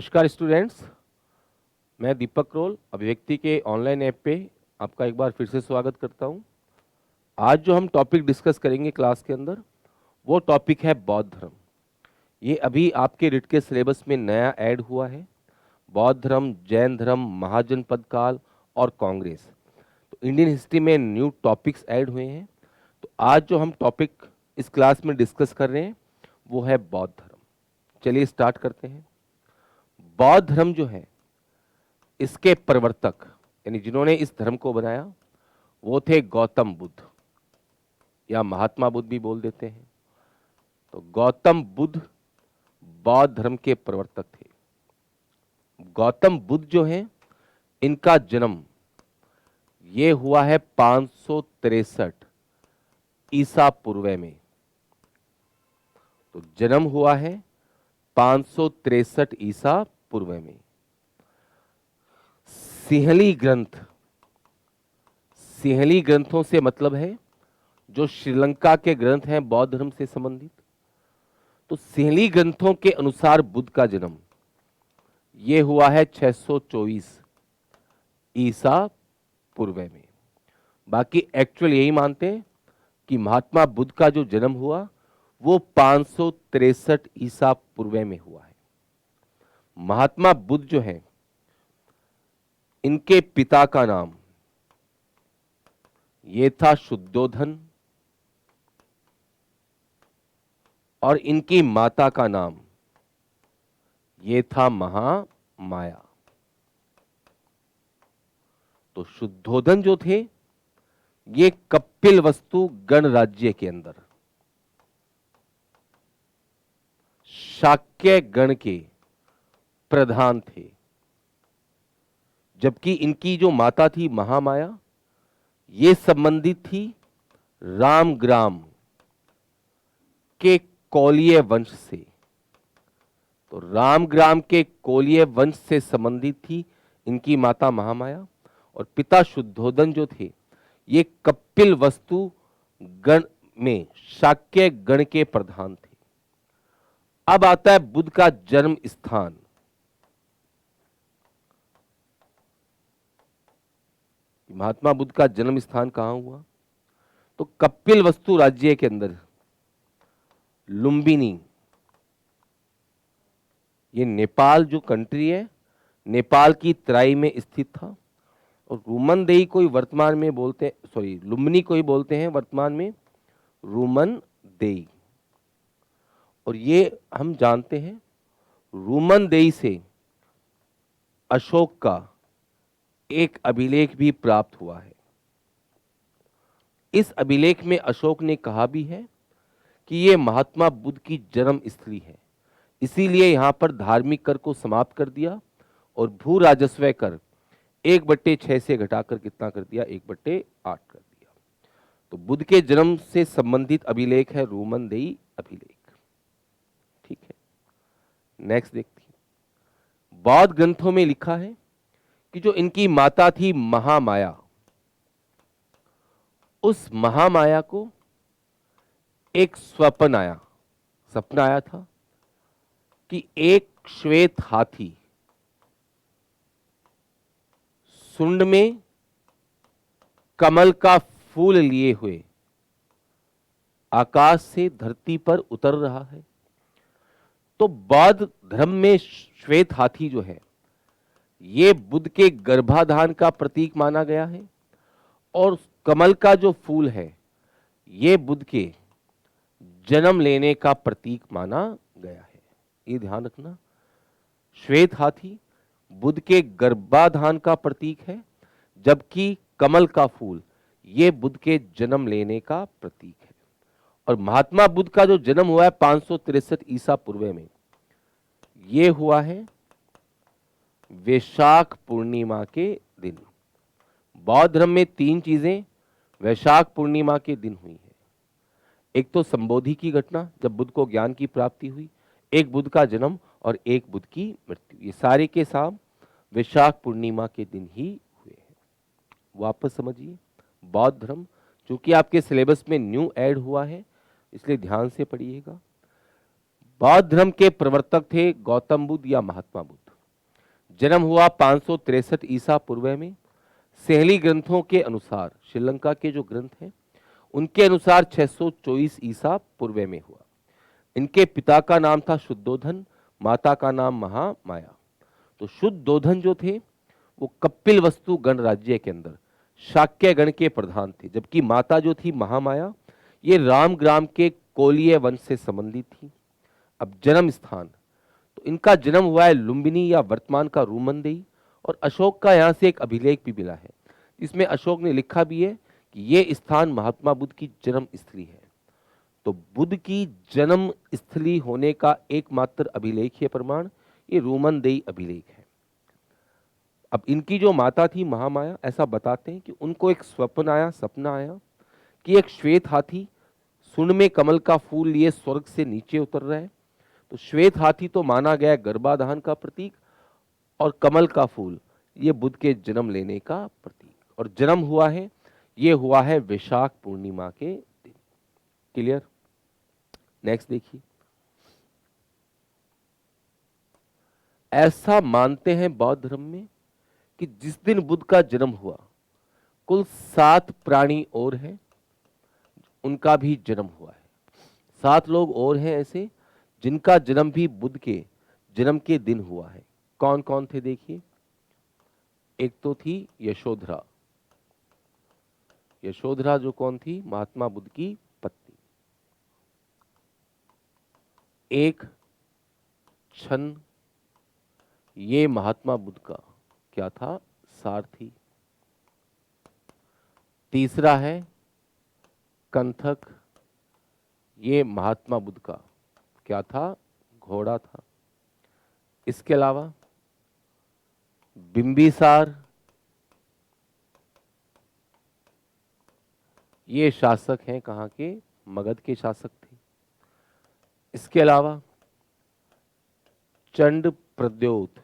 नमस्कार स्टूडेंट्स, मैं दीपक रोल अभिव्यक्ति के ऑनलाइन ऐप पे आपका एक बार फिर से स्वागत करता हूँ। आज जो हम टॉपिक डिस्कस करेंगे क्लास के अंदर वो टॉपिक है बौद्ध धर्म। ये अभी आपके रिट के सिलेबस में नया ऐड हुआ है। बौद्ध धर्म, जैन धर्म, महाजनपद काल और कांग्रेस, तो इंडियन हिस्ट्री में न्यू टॉपिक्स ऐड हुए हैं। तो आज जो हम टॉपिक इस क्लास में डिस्कस कर रहे हैं वो है बौद्ध धर्म। चलिए स्टार्ट करते हैं। बौद्ध धर्म जो है, इसके प्रवर्तक यानी जिन्होंने इस धर्म को बनाया वो थे गौतम बुद्ध, या महात्मा बुद्ध भी बोल देते हैं। तो गौतम बुद्ध बौद्ध धर्म के प्रवर्तक थे। गौतम बुद्ध जो है, इनका जन्म ये हुआ है 563 ईसा पूर्व में। तो जन्म हुआ है 563 ईसा पूर्व में। सिंहली ग्रंथ, सिंहली ग्रंथों से मतलब है जो श्रीलंका के ग्रंथ हैं बौद्ध धर्म से संबंधित। तो सिंहली ग्रंथों के अनुसार बुद्ध का जन्म ये हुआ है 624 ईसा पूर्व में। बाकी एक्चुअल यही मानते हैं कि महात्मा बुद्ध का जो जन्म हुआ वो 563 ईसा पूर्व में हुआ है। महात्मा बुद्ध जो है, इनके पिता का नाम ये था शुद्धोधन और इनकी माता का नाम ये था महामाया। तो शुद्धोधन जो थे ये कपिलवस्तु गणराज्य के अंदर शाक्य गण के प्रधान थे, जबकि इनकी जो माता थी महामाया ये संबंधित थी रामग्राम के कौलिय वंश से। तो रामग्राम के कौलिय वंश से संबंधित थी इनकी माता महामाया, और पिता शुद्धोधन जो थे ये कपिल वस्तु गण में शाक्य गण के प्रधान थे। अब आता है बुद्ध का जन्म स्थान। महात्मा बुद्ध का जन्म स्थान कहां हुआ? तो कपिल वस्तु राज्य के अंदर लुम्बिनी, ये नेपाल जो कंट्री है, नेपाल की तराई में स्थित था। और रूमन देई को ही वर्तमान में बोलते हैं, सॉरी लुम्बिनी को ही बोलते हैं वर्तमान में रूमन देई। और ये हम जानते हैं रूमन देई से अशोक का एक अभिलेख भी प्राप्त हुआ है। इस अभिलेख में अशोक ने कहा भी है कि ये महात्मा बुद्ध की जन्म स्थली है, इसीलिए यहां पर धार्मिक कर को समाप्त कर दिया और भू राजस्व कर 1/6 से घटाकर कितना कर दिया? 1/8 कर दिया। तो बुद्ध के जन्म से संबंधित अभिलेख है रूमन देई अभिलेख। ठीक है, नेक्स्ट देखते हैं। बौद्ध ग्रंथों में लिखा है कि जो इनकी माता थी महामाया, उस महामाया को एक स्वप्न आया, सपना आया था कि एक श्वेत हाथी सुंड में कमल का फूल लिए हुए आकाश से धरती पर उतर रहा है। तो बौद्ध धर्म में श्वेत हाथी जो है ये बुद्ध के गर्भाधान का प्रतीक माना गया है, और कमल का जो फूल है ये बुद्ध के जन्म लेने का प्रतीक माना गया है। ये ध्यान रखना, श्वेत हाथी बुद्ध के गर्भाधान का प्रतीक है, जबकि कमल का फूल ये बुद्ध के जन्म लेने का प्रतीक है। और महात्मा बुद्ध का जो जन्म हुआ है 563 ईसा पूर्व में, ये हुआ है वैशाख पूर्णिमा के दिन। बौद्ध धर्म में 3 चीजें वैशाख पूर्णिमा के दिन हुई है। एक तो संबोधि की घटना, जब बुद्ध को ज्ञान की प्राप्ति हुई, एक बुद्ध का जन्म और एक बुद्ध की मृत्यु। ये सारे के साथ वैशाख पूर्णिमा के दिन ही हुए हैं। वापस समझिए, बौद्ध धर्म चूंकि आपके सिलेबस में न्यू ऐड हुआ है इसलिए ध्यान से पढ़िएगा। बौद्ध धर्म के प्रवर्तक थे गौतम बुद्ध या महात्मा बुद्ध। जन्म हुआ 563 ईसा पूर्व में। सहेली ग्रंथों के अनुसार, श्रीलंका के जो ग्रंथ हैं उनके अनुसार 624 ईसा पूर्व में हुआ। इनके पिता का नाम था शुद्धोधन, माता का नाम महामाया। तो शुद्धोधन जो थे वो कपिल वस्तु गणराज्य के अंदर शाक्य गण के प्रधान थे, जबकि माता जो थी महामाया ये रामग्राम के कोलीय वंश से संबंधित थी। अब जन्म स्थान, तो इनका जन्म हुआ है लुम्बिनी या वर्तमान का रूमंदेई, और अशोक का यहाँ से एक अभिलेख भी मिला है इसमें अशोक ने लिखा भी है कि ये स्थान महात्मा बुद्ध की जन्म स्थली है। तो बुद्ध की जन्म स्थली होने का एकमात्र अभिलेखीय प्रमाण ये रूमंदेई अभिलेख है। अब इनकी जो माता थी महामाया, ऐसा बताते हैं कि उनको एक सपना आया कि एक श्वेत हाथी सुन में कमल का फूल लिए स्वर्ग से नीचे उतर रहा है। तो श्वेत हाथी तो माना गया गर्भाधान का प्रतीक, और कमल का फूल ये बुद्ध के जन्म लेने का प्रतीक, और जन्म हुआ है ये हुआ है वैशाख पूर्णिमा के दिन। क्लियर? नेक्स्ट देखिए। ऐसा मानते हैं बौद्ध धर्म में कि जिस दिन बुद्ध का जन्म हुआ कुल 7 प्राणी और हैं उनका भी जन्म हुआ है। 7 लोग और हैं ऐसे जिनका जन्म भी बुद्ध के जन्म के दिन हुआ है। कौन कौन थे देखिए। एक तो थी यशोधरा। यशोधरा जो कौन थी? महात्मा बुद्ध की पत्नी। एक छन, ये महात्मा बुद्ध का क्या था? सारथी। तीसरा है कंथक, ये महात्मा बुद्ध का क्या था? घोड़ा था। इसके अलावा बिंबिसार, ये शासक हैं कहाँ के? मगध के शासक थे। इसके अलावा चंड प्रद्योत,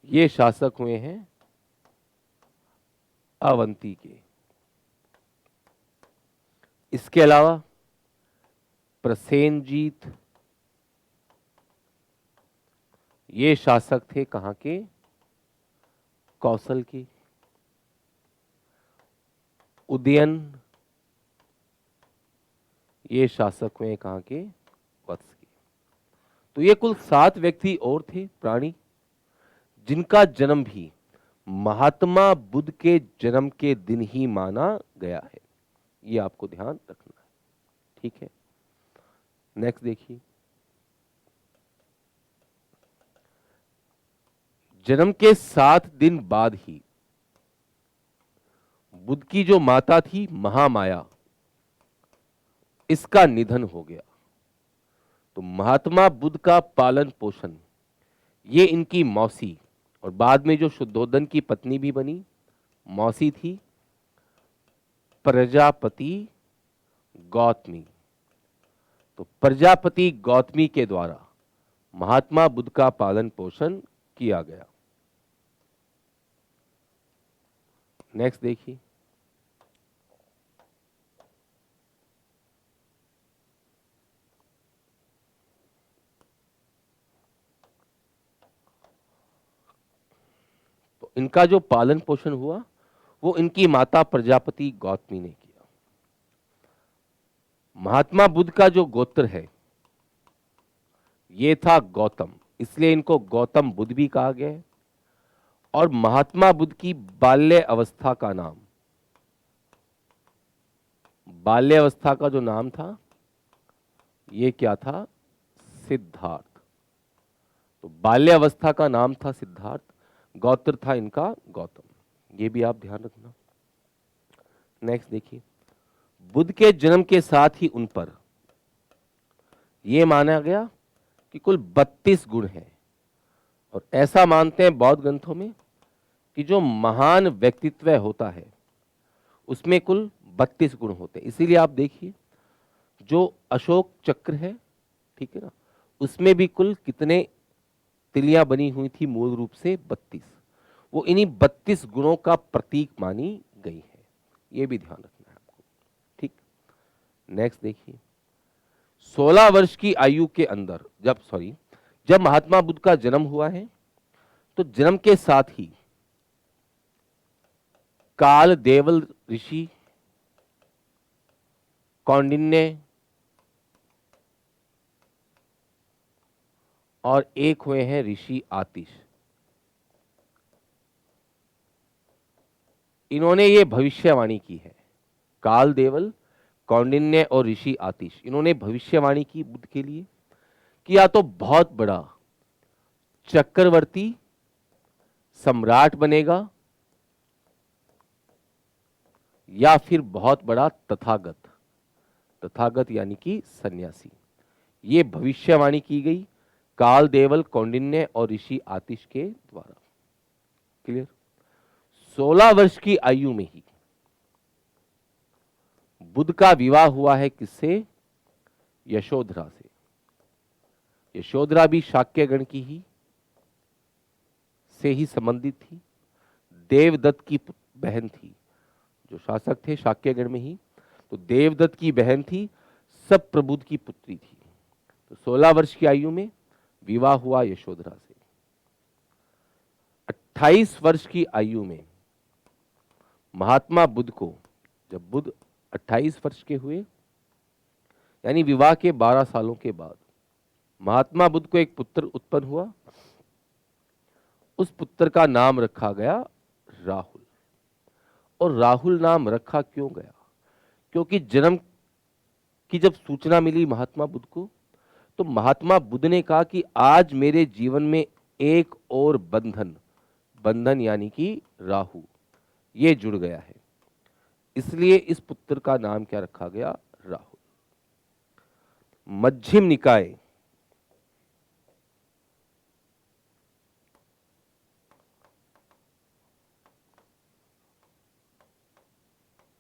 ये शासक हुए हैं अवंती के। इसके अलावा प्रसेनजीत, ये शासक थे कहाँ के? कौशल के। उदयन, ये शासक हुए कहाँ के? वत्स के। तो ये कुल 7 व्यक्ति और थे प्राणी जिनका जन्म भी महात्मा बुद्ध के जन्म के दिन ही माना गया है। ये आपको ध्यान रखना है, ठीक है? नेक्स्ट देखिए। जन्म के 7 दिन बाद ही बुद्ध की जो माता थी महामाया, इसका निधन हो गया। तो महात्मा बुद्ध का पालन पोषण ये इनकी मौसी, और बाद में जो शुद्धोधन की पत्नी भी बनी मौसी थी, प्रजापति गौतमी। तो प्रजापति गौतमी के द्वारा महात्मा बुद्ध का पालन पोषण किया गया। नेक्स्ट देखिए। तो इनका जो पालन पोषण हुआ वो इनकी माता प्रजापति गौतमी ने किया। महात्मा बुद्ध का जो गोत्र है ये था गौतम, इसलिए इनको गौतम बुद्ध भी कहा गया है। और महात्मा बुद्ध की बाल्य अवस्था का नाम, बाल्य अवस्था का जो नाम था ये क्या था? सिद्धार्थ। तो बाल्य अवस्था का नाम था सिद्धार्थ, गोत्र था इनका गौतम। ये भी आप ध्यान रखना। नेक्स्ट देखिए। बुद्ध के जन्म के साथ ही उन पर यह माना गया कि कुल 32 गुण हैं, और ऐसा मानते हैं बौद्ध ग्रंथों में कि जो महान व्यक्तित्व होता है उसमें कुल 32 गुण होते हैं। इसीलिए आप देखिए जो अशोक चक्र है, ठीक है ना, उसमें भी कुल कितने तिलियां बनी हुई थी? मूल रूप से 32। वो इन्हीं 32 गुणों का प्रतीक मानी गई है। ये भी ध्यान रखना है आपको, ठीक? नेक्स्ट देखिए। 16 वर्ष की आयु के अंदर जब महात्मा बुद्ध का जन्म हुआ है तो जन्म के साथ ही काल देवल ऋषि, कौंडिन्य और एक हुए हैं ऋषि आतिश। इन्होंने ये भविष्यवाणी की है, काल देवल, कौंडिन्य और ऋषि आतिश, इन्होंने भविष्यवाणी की बुद्ध के लिए कि या तो बहुत बड़ा चक्रवर्ती सम्राट बनेगा या फिर बहुत बड़ा तथागत, तथागत यानी कि सन्यासी। ये भविष्यवाणी की गई काल देवल, कौंडिन्य और ऋषि आतिश के द्वारा। क्लियर? 16 वर्ष की आयु में ही बुद्ध का विवाह हुआ है किससे? यशोधरा से। यशोधरा भी शाक्यगण की ही से ही संबंधित थी, देवदत्त की बहन थी, जो शासक थे शाक्यगण में ही, तो देवदत्त की बहन थी, सब प्रबुद्ध की पुत्री थी। तो 16 वर्ष की आयु में विवाह हुआ यशोधरा से। 28 वर्ष की आयु में महात्मा बुद्ध को, जब बुद्ध 28 वर्ष के हुए यानी विवाह के 12 सालों के बाद, महात्मा बुद्ध को एक पुत्र उत्पन्न हुआ। उस पुत्र का नाम रखा गया राहुल। और राहुल नाम रखा क्यों गया? क्योंकि जन्म की जब सूचना मिली महात्मा बुद्ध को, तो महात्मा बुद्ध ने कहा कि आज मेरे जीवन में एक और बंधन, बंधन यानी कि राहु, ये जुड़ गया है, इसलिए इस पुत्र का नाम क्या रखा गया? राहुल। मध्यम निकाय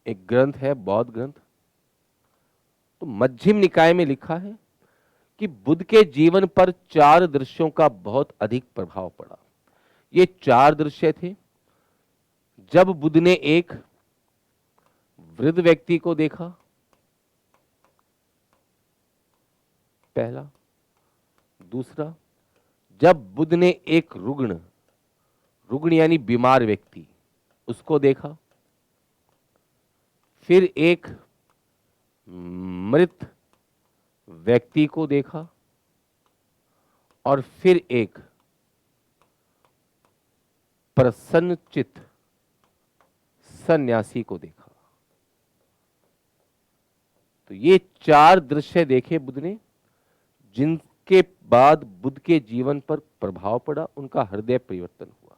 एक ग्रंथ है, बौद्ध ग्रंथ। तो मध्यम निकाय में लिखा है कि बुद्ध के जीवन पर 4 दृश्यों का बहुत अधिक प्रभाव पड़ा। ये 4 दृश्य थे। जब बुद्ध ने एक वृद्ध व्यक्ति को देखा, पहला। दूसरा, जब बुद्ध ने एक रुग्ण, रुग्ण यानी बीमार व्यक्ति, उसको देखा। फिर एक मृत व्यक्ति को देखा और फिर एक प्रसन्नचित्त सन्यासी को देखा। तो ये 4 दृश्य देखे बुद्ध ने, जिनके बाद बुद्ध के जीवन पर प्रभाव पड़ा, उनका हृदय परिवर्तन हुआ।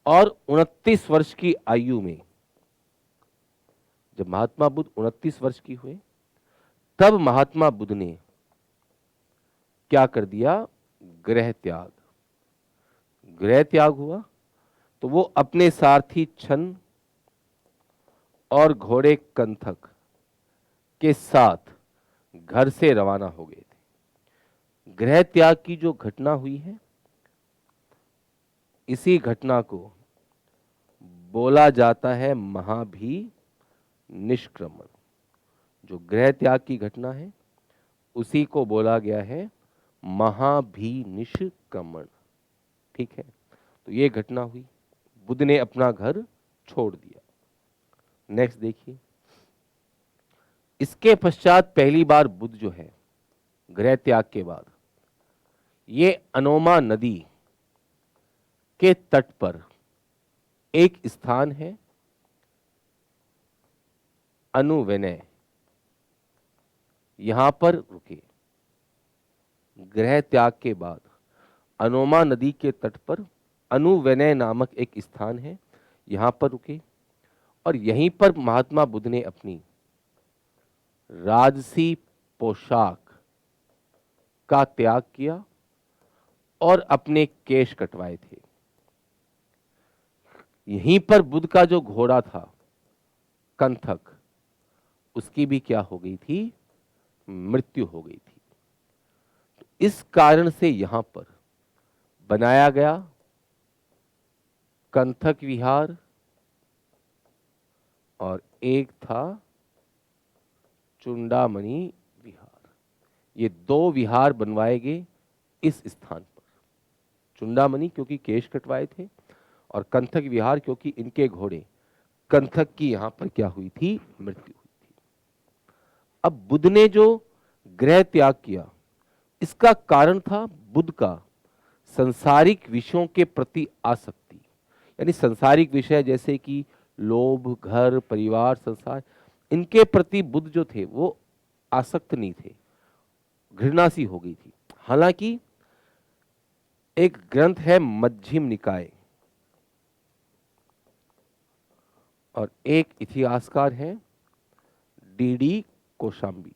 और 29 वर्ष की आयु में, जब महात्मा बुद्ध 29 वर्ष की हुए, तब महात्मा बुद्ध ने क्या कर दिया? गृह त्याग। गृह त्याग हुआ तो वो अपने सारथी छन और घोड़े कंथक के साथ घर से रवाना हो गए थे। गृह त्याग की जो घटना हुई है, इसी घटना को बोला जाता है महाभी निष्क्रमण। जो गृह त्याग की घटना है उसी को बोला गया है महाभिनिष्क्रमण। ठीक है, तो ये घटना हुई, बुद्ध ने अपना घर छोड़ दिया। नेक्स्ट देखिए, इसके पश्चात पहली बार बुद्ध जो है गृह त्याग के बाद, ये अनोमा नदी के तट पर एक स्थान है अनुविनय, यहां पर रुके। गृह त्याग के बाद अनोमा नदी के तट पर अनुविनय नामक एक स्थान है, यहां पर रुके। और यहीं पर महात्मा बुद्ध ने अपनी राजसी पोशाक का त्याग किया और अपने केश कटवाए थे। यहीं पर बुद्ध का जो घोड़ा था कंथक, उसकी भी क्या हो गई थी? मृत्यु हो गई थी। तो इस कारण से यहां पर बनाया गया कंथक विहार और एक था चुंडामणि विहार। ये 2 विहार बनवाए गए इस स्थान पर। चुंडामणि क्योंकि केश कटवाए थे, और कंथक विहार क्योंकि इनके घोड़े कंथक की यहां पर क्या हुई थी, मृत्यु हुई थी। अब बुद्ध ने जो गृह त्याग किया, इसका कारण था बुद्ध का संसारिक विषयों के प्रति आसक्ति। यानी संसारिक विषय जैसे कि लोभ, घर, परिवार, संसार, इनके प्रति बुद्ध जो थे वो आसक्त नहीं थे, घृणा सी हो गई थी। हालांकि एक ग्रंथ है मध्यम निकाय, और एक इतिहासकार है डीडी कोशाम्बी।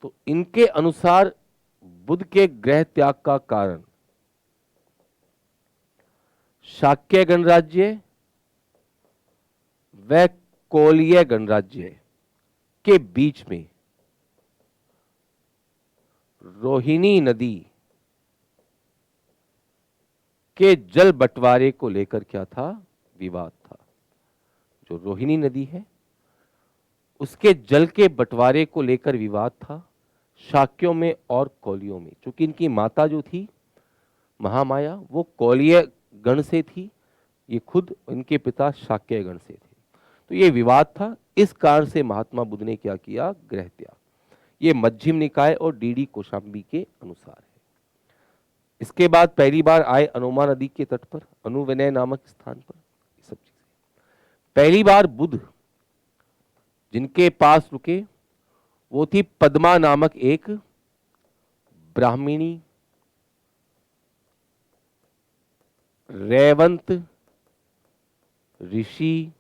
तो इनके अनुसार बुद्ध के गृह त्याग का कारण शाक्य गणराज्य व कोलीय गणराज्य के बीच में रोहिणी नदी के जल बंटवारे को लेकर क्या था, विवाद था। जो रोहिणी नदी है उसके जल के बंटवारे को लेकर विवाद था शाक्यों में और कोलियों में। क्योंकि इनकी माता जो थी महामाया वो कोलीय गण से थी, ये खुद इनके पिता शाक्य गण से थे। तो ये विवाद था, इस कारण से महात्मा बुद्ध ने क्या किया, गृह त्याग। ये मध्यम निकाय और डीडी कोशाम्बी के अनुसार है। इसके बाद पहली बार आए अनोमा नदी के तट पर, अनुविनय नामक स्थान पर। ये सब चीजें पहली बार बुद्ध जिनके पास रुके वो थी पद्मा नामक एक ब्राह्मणी, रेवंत ऋषि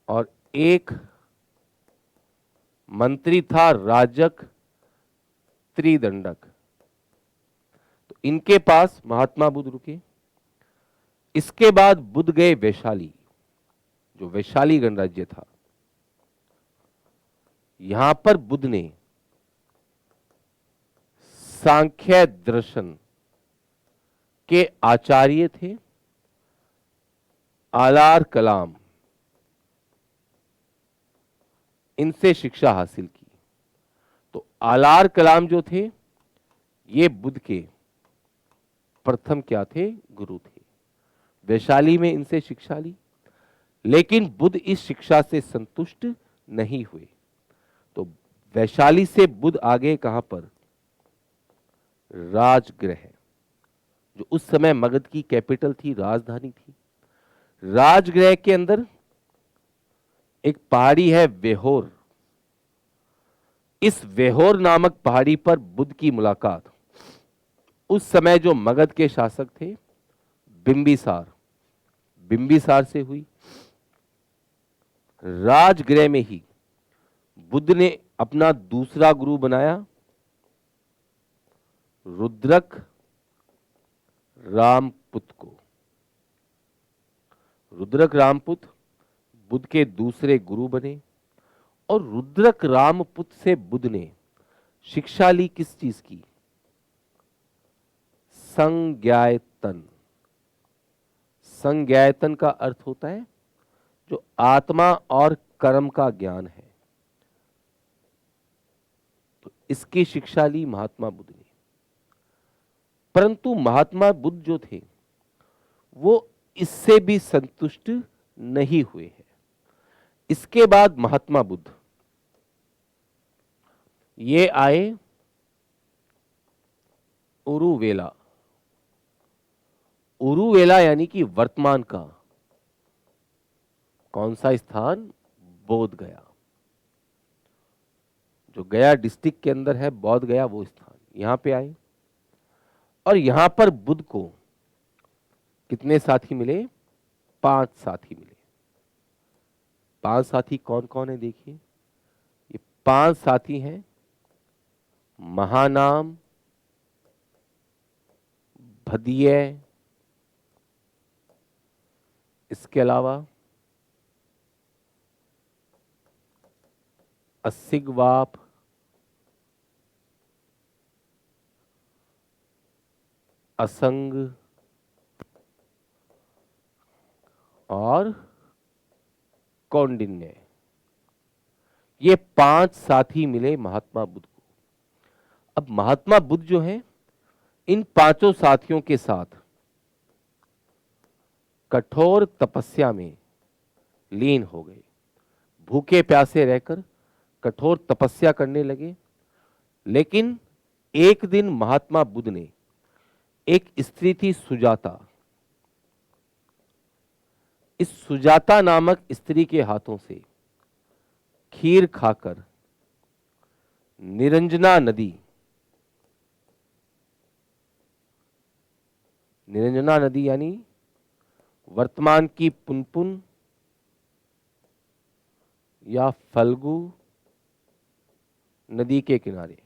और एक मंत्री था राजक त्रिदंडक। तो इनके पास महात्मा बुद्ध रुके। इसके बाद बुद्ध गए वैशाली, जो वैशाली गणराज्य था। यहां पर बुद्ध ने सांख्य दर्शन के आचार्य थे आलार कलाम, इनसे शिक्षा हासिल की। तो आलार कलाम जो थे ये बुद्ध के प्रथम क्या थे, गुरु थे। वैशाली में इनसे शिक्षा ली, लेकिन बुद्ध इस शिक्षा से संतुष्ट नहीं हुए। तो वैशाली से बुद्ध आगे कहां पर, राजगृह, जो उस समय मगध की कैपिटल थी, राजधानी थी। राजगृह के अंदर एक पहाड़ी है वेहोर। इस वेहोर नामक पहाड़ी पर बुद्ध की मुलाकात उस समय जो मगध के शासक थे बिंबिसार से हुई। राजगृह में ही बुद्ध ने अपना दूसरा गुरु बनाया रुद्रक रामपुत को। रुद्रक रामपुत बुद्ध के दूसरे गुरु बने, और रुद्रक रामपुत से बुद्ध ने शिक्षा ली किस चीज की, संज्ञायतन। संज्ञायतन का अर्थ होता है जो आत्मा और कर्म का ज्ञान है। तो इसकी शिक्षा ली महात्मा बुद्ध ने। परंतु महात्मा बुद्ध जो थे वो इससे भी संतुष्ट नहीं हुए हैं। इसके बाद महात्मा बुद्ध ये आए उरुवेला। उरुवेला यानी कि वर्तमान का कौन सा स्थान, बोध गया, जो गया डिस्ट्रिक्ट के अंदर है, बोध गया वो स्थान। यहां पे आए और यहां पर बुद्ध को कितने साथी मिले, 5 साथी मिले। 5 साथी कौन कौन है देखिए, ये 5 साथी हैं महानाम, भदीय, इसके अलावा असिगवाप, असंग और कौंडिन्य। ये 5 साथी मिले महात्मा बुद्ध को। अब महात्मा बुद्ध जो हैं, इन पांचों साथियों के साथ कठोर तपस्या में लीन हो गए। भूखे प्यासे रहकर कठोर तपस्या करने लगे। लेकिन एक दिन महात्मा बुद्ध ने, एक स्त्री थी सुजाता, इस सुजाता नामक स्त्री के हाथों से खीर खाकर निरंजना नदी, निरंजना नदी यानी वर्तमान की पुनपुन या फल्गु नदी के किनारे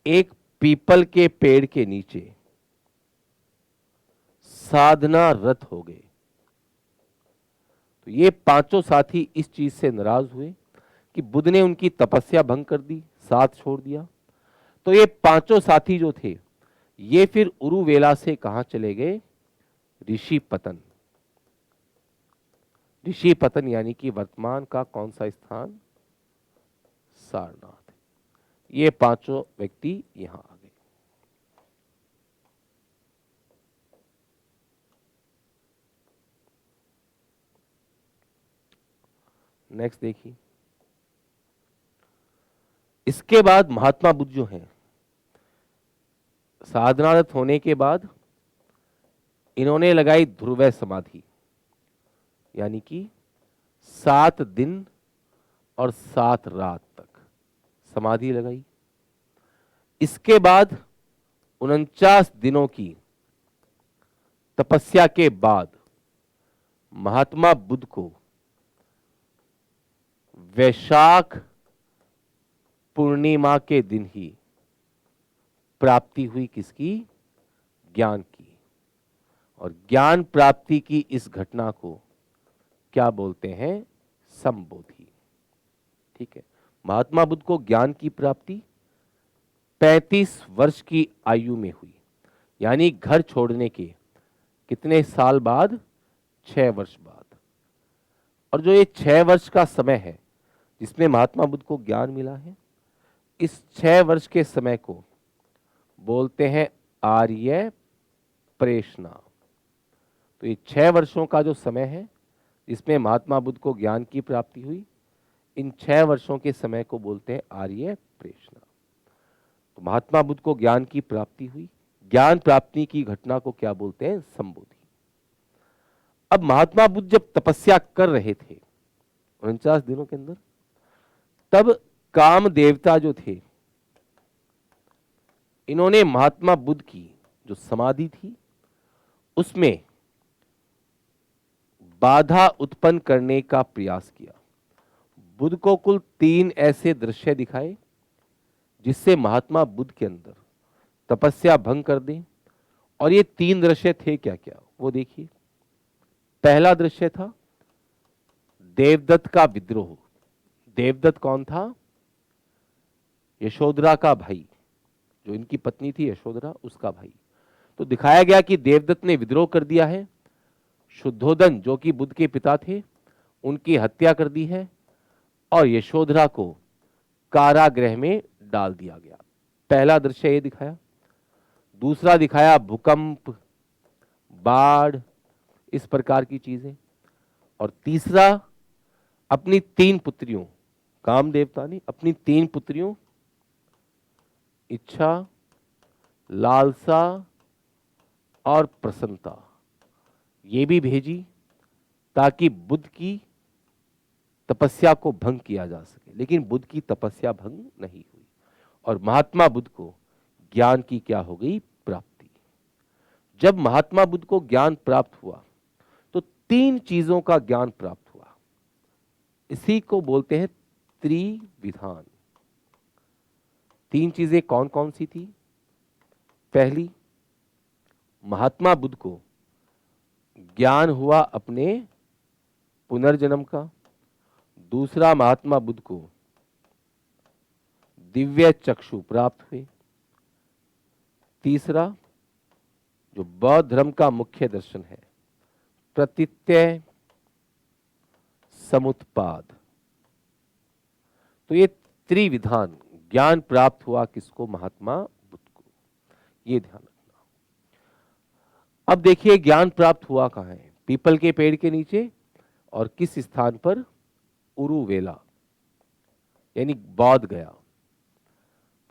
एक पीपल के पेड़ के नीचे साधना रत हो गए। तो ये पांचों साथी इस चीज से नाराज हुए कि बुद्ध ने उनकी तपस्या भंग कर दी, साथ छोड़ दिया। तो ये पांचों साथी जो थे, ये फिर उरुवेला से कहां चले गए? ऋषि पतन। ऋषि पतन यानी कि वर्तमान का कौन सा स्थान? सारनाथ। ये पांचों व्यक्ति यहां आ गए। नेक्स्ट देखिए। इसके बाद महात्मा बुद्ध जो हैं, साधनारत होने के बाद इन्होंने लगाई ध्रुव समाधि, यानी कि 7 दिन और 7 रात तक समाधि लगाई। इसके बाद 49 दिनों की तपस्या के बाद महात्मा बुद्ध को वैशाख पूर्णिमा के दिन ही प्राप्ति हुई। किसकी? ज्ञान की। और ज्ञान प्राप्ति की इस घटना को क्या बोलते हैं? संबोधि। ठीक है। महात्मा बुद्ध को ज्ञान की प्राप्ति 35 वर्ष की आयु में हुई, यानी घर छोड़ने के कितने साल बाद? 6 वर्ष बाद। और जो ये 6 वर्ष का समय है जिसमें महात्मा बुद्ध को ज्ञान मिला है, इस 6 वर्ष के समय को बोलते हैं आर्य प्रेषणा। तो ये 6 वर्षों का जो समय है जिसमें महात्मा बुद्ध को ज्ञान की प्राप्ति हुई, इन 6 वर्षों के समय को बोलते हैं आर्य प्रेषणा। तो महात्मा बुद्ध को ज्ञान की प्राप्ति हुई, ज्ञान प्राप्ति की घटना को क्या बोलते हैं? संबोधि। अब महात्मा बुद्ध जब तपस्या कर रहे थे 49 दिनों के अंदर, तब काम देवता जो थे, इन्होंने महात्मा बुद्ध की जो समाधि थी उसमें बाधा उत्पन्न करने का प्रयास किया। बुद्ध को कुल 3 ऐसे दृश्य दिखाए जिससे महात्मा बुद्ध के अंदर तपस्या भंग कर दें। और ये 3 दृश्य थे क्या क्या? वो देखिए। पहला दृश्य था देवदत्त का विद्रोह। देवदत्त कौन था? यशोधरा का भाई, जो इनकी पत्नी थी यशोधरा, उसका भाई। तो दिखाया गया कि देवदत्त ने विद्रोह कर दिया है, शुद्धोदन जो कि बुद्ध के पिता थे उनकी हत्या कर दी है, और यशोधरा को कारागृह में डाल दिया गया। पहला दृश्य ये दिखाया। दूसरा दिखाया भूकंप, बाढ़, इस प्रकार की चीजें। और तीसरा अपनी 3 पुत्रियों, काम देवता ने अपनी 3 पुत्रियों इच्छा, लालसा और प्रसन्नता ये भी भेजी ताकि बुद्ध की तपस्या को भंग किया जा सके। लेकिन बुद्ध की तपस्या भंग नहीं हुई और महात्मा बुद्ध को ज्ञान की क्या हो गई? प्राप्ति। जब महात्मा बुद्ध को ज्ञान प्राप्त हुआ तो 3 चीजों का ज्ञान प्राप्त हुआ। इसी को बोलते हैं त्रिविधान। 3 चीजें कौन कौन सी थी? पहली, महात्मा बुद्ध को ज्ञान हुआ अपने पुनर्जन्म का। दूसरा, महात्मा बुद्ध को दिव्य चक्षु प्राप्त हुए। तीसरा, जो बौद्ध धर्म का मुख्य दर्शन है, प्रतीत्यय समुत्पाद, तो ये त्रिविधान ज्ञान प्राप्त हुआ किसको? महात्मा बुद्ध को। ये ध्यान रखना। अब देखिए ज्ञान प्राप्त हुआ कहाँ है? पीपल के पेड़ के नीचे। और किस स्थान पर? उरुवेला, यानी बौद्ध गया।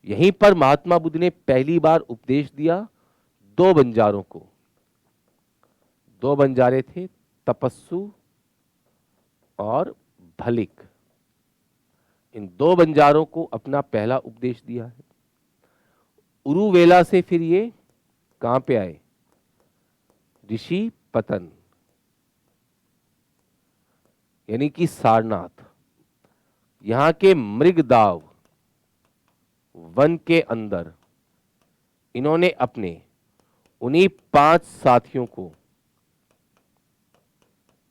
यहीं पर महात्मा बुद्ध ने पहली बार उपदेश दिया दो बंजारों को। दो बंजारे थे, तपस्सु और भलिक। इन दो बंजारों को अपना पहला उपदेश दिया है। उरुवेला से फिर ये कहां पे आए? ऋषि पतन, यानी कि सारनाथ। यहां के मृगदाव वन के अंदर इन्होंने अपने उन्हीं 5 साथियों को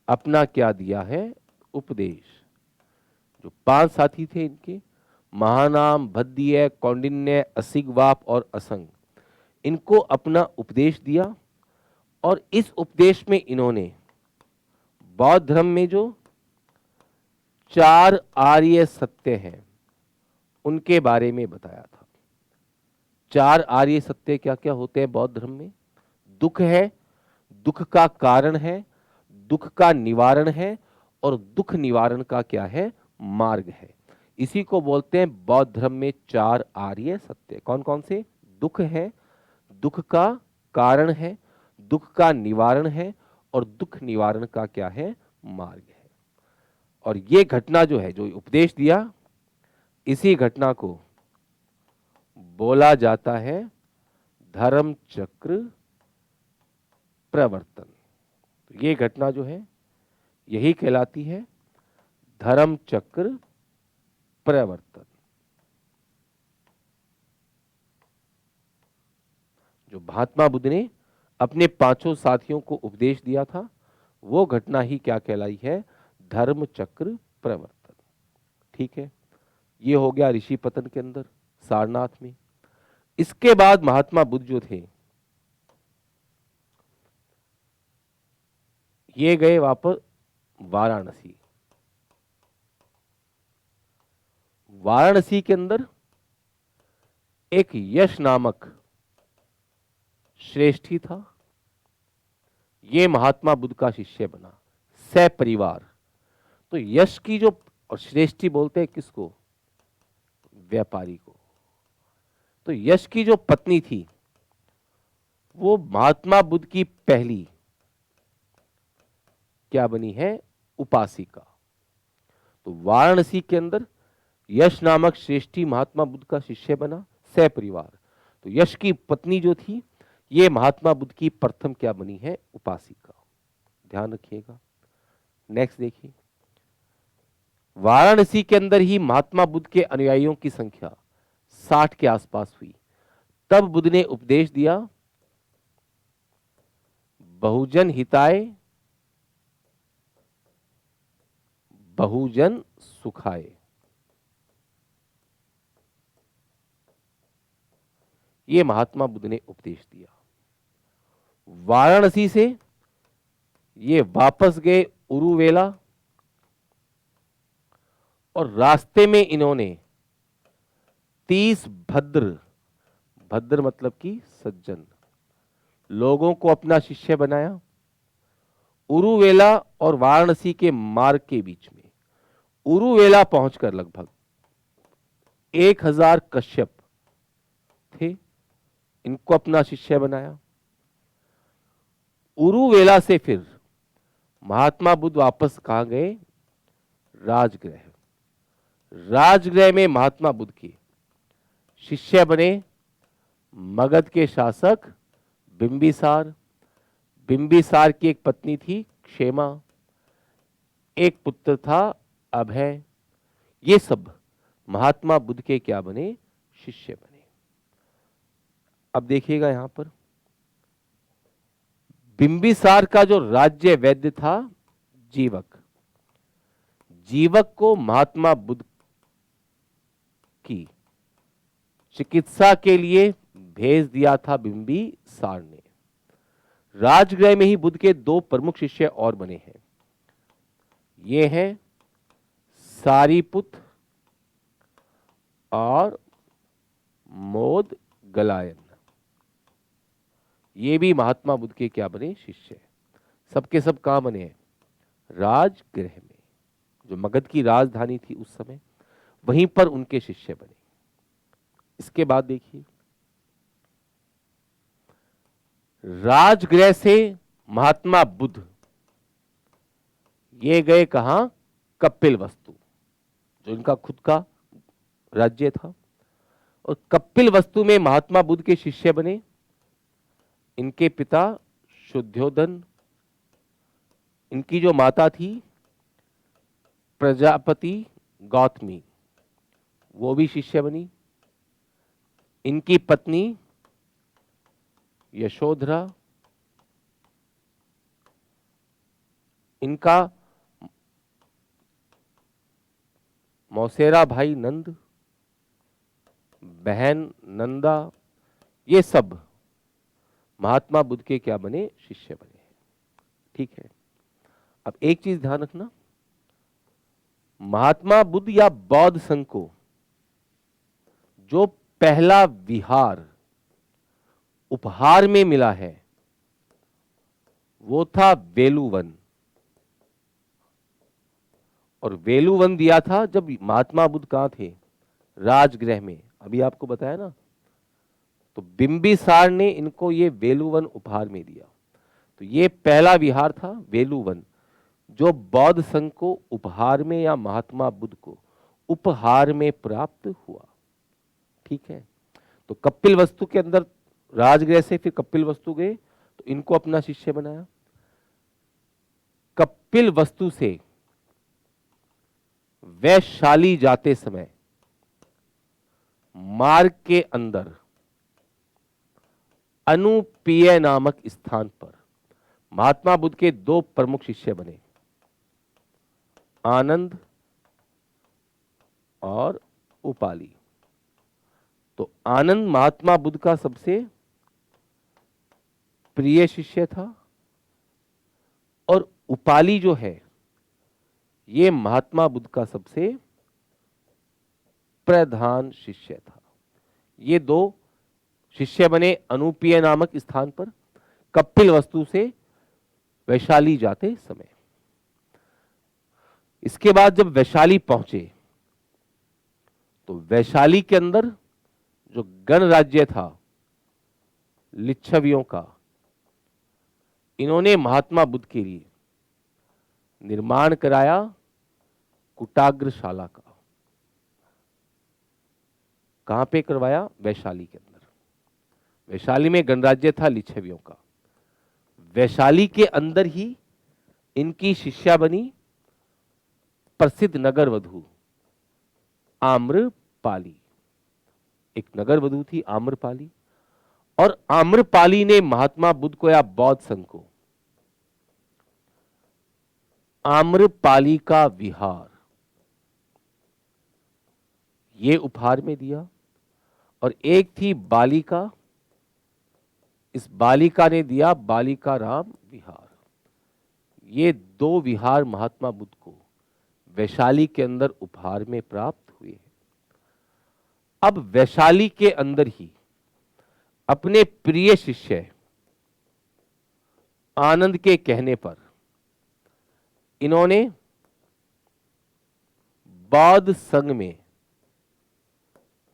अपना क्या दिया है? उपदेश। जो 5 साथी थे इनके, महानाम, भद्दीय, कौंडिन्य, असिगवाप और असंग, इनको अपना उपदेश दिया। और इस उपदेश में इन्होंने बौद्ध धर्म में जो 4 आर्य सत्य हैं उनके बारे में बताया था। 4 आर्य सत्य क्या क्या होते हैं बौद्ध धर्म में? दुख है, दुख का कारण है, दुख का निवारण है, और दुख निवारण का क्या है? मार्ग है। इसी को बोलते हैं बौद्ध धर्म में 4 आर्य सत्य। कौन कौन से? दुख है, दुख का कारण है, दुख का निवारण है, और दुख निवारण का क्या है? मार्ग है। और ये घटना जो है, जो उपदेश दिया, इसी घटना को बोला जाता है धर्म चक्र प्रवर्तन। तो ये घटना जो है यही कहलाती है धर्म चक्र प्रवर्तन। जो महात्मा बुद्ध ने अपने 5 साथियों को उपदेश दिया था, वो घटना ही क्या कहलाई है? धर्म चक्र प्रवर्तन। ठीक है, ये हो गया ऋषि पतन के अंदर, सारनाथ में। इसके बाद महात्मा बुद्ध जो थे, ये गए वापस वाराणसी। वाराणसी के अंदर एक यश नामक श्रेष्ठी था। ये महात्मा बुद्ध का शिष्य बना सपरिवार। तो यश की जो, और श्रेष्ठी बोलते हैं किसको? व्यापारी को। तो यश की जो पत्नी थी वो महात्मा बुद्ध की पहली क्या बनी है? उपासिका। तो वाराणसी के अंदर यश नामक श्रेष्ठी महात्मा बुद्ध का शिष्य बना सपरिवार। तो यश की पत्नी जो थी, ये महात्मा बुद्ध की प्रथम क्या बनी है? उपासिका। ध्यान रखिएगा। नेक्स्ट देखिए, वाराणसी के अंदर ही महात्मा बुद्ध के अनुयायियों की संख्या 60 के आसपास हुई। तब बुद्ध ने उपदेश दिया बहुजन हिताय बहुजन सुखाय। ये महात्मा बुद्ध ने उपदेश दिया। वाराणसी से ये वापस गए उरुवेला, और रास्ते में इन्होंने 30 भद्र, भद्र मतलब कि सज्जन, लोगों को अपना शिष्य बनाया। उरुवेला और वाराणसी के मार्ग के बीच में उरुवेला पहुंचकर लगभग 1000 कश्यप थे, इनको अपना शिष्य बनाया। उरुवेला से फिर महात्मा बुद्ध वापस कहां गए? राजगृह। राजगृह में महात्मा बुद्ध के शिष्य बने मगध के शासक बिंबिसार। बिंबिसार की एक पत्नी थी क्षेमा, एक पुत्र था अभय। ये सब महात्मा बुद्ध के क्या बने? शिष्य बने। अब देखिएगा यहां पर बिंबिसार का जो राज्य वैद्य था जीवक, जीवक को महात्मा बुद्ध की चिकित्सा के लिए भेज दिया था बिंबिसार ने। राजगृह में ही बुद्ध के 2 प्रमुख शिष्य और बने हैं। ये हैं सारीपुत्र और मोद गलायन, ये भी महात्मा बुद्ध के क्या बने? शिष्य। सबके सब कहां बने हैं? राजगृह में, जो मगध की राजधानी थी उस समय, वहीं पर उनके शिष्य बने। इसके बाद देखिए, राजगृह से महात्मा बुद्ध ये गए कहां? कपिलवस्तु, जो इनका खुद का राज्य था। और कपिलवस्तु में महात्मा बुद्ध के शिष्य बने इनके पिता शुद्धोधन, इनकी जो माता थी प्रजापति गौतमी, वो भी शिष्य बनी। इनकी पत्नी यशोधरा, इनका मौसेरा भाई नंद, बहन नंदा, ये सब महात्मा बुद्ध के क्या बने? शिष्य बने। ठीक है, अब एक चीज ध्यान रखना, महात्मा बुद्ध या बौद्ध संघ को जो पहला विहार उपहार में मिला है वो था वेलुवन। और वेलुवन दिया था जब महात्मा बुद्ध कहां थे? राजगृह में। अभी आपको बताया ना, तो बिंबिसार ने इनको ये वेलुवन उपहार में दिया। तो ये पहला विहार था वेलुवन, जो बौद्ध संघ को उपहार में या महात्मा बुद्ध को उपहार में प्राप्त हुआ। ठीक है, तो कपिल वस्तु के अंदर राजगृह से फिर कपिल वस्तु गए, तो इनको अपना शिष्य बनाया। कपिल वस्तु से वैशाली जाते समय मार्ग के अंदर अनुपेय नामक स्थान पर महात्मा बुद्ध के दो प्रमुख शिष्य बने, आनंद और उपाली। तो आनंद महात्मा बुद्ध का सबसे प्रिय शिष्य था और उपाली जो है ये महात्मा बुद्ध का सबसे प्रधान शिष्य था। ये दो शिष्य बने अनुपेय नामक स्थान पर कपिल वस्तु से वैशाली जाते समय। इसके बाद जब वैशाली पहुंचे तो वैशाली के अंदर जो गणराज्य था लिच्छवियों का, इन्होंने महात्मा बुद्ध के लिए निर्माण कराया कुटाग्रशाला का। कहां पे करवाया? वैशाली के अंदर। वैशाली में गणराज्य था लिच्छवियों का। वैशाली के अंदर ही इनकी शिष्या बनी प्रसिद्ध नगर वधु आम्रपाली। एक नगर वधु थी आम्रपाली, और आम्रपाली ने महात्मा बुद्ध को या बौद्ध संघ को आम्रपाली का विहार ये उपहार में दिया। और एक थी बालिका, इस बालिका ने दिया बालिका राम विहार। ये दो विहार महात्मा बुद्ध को वैशाली के अंदर उपहार में प्राप्त हुए। अब वैशाली के अंदर ही अपने प्रिय शिष्य आनंद के कहने पर इन्होंने बौद्ध संघ में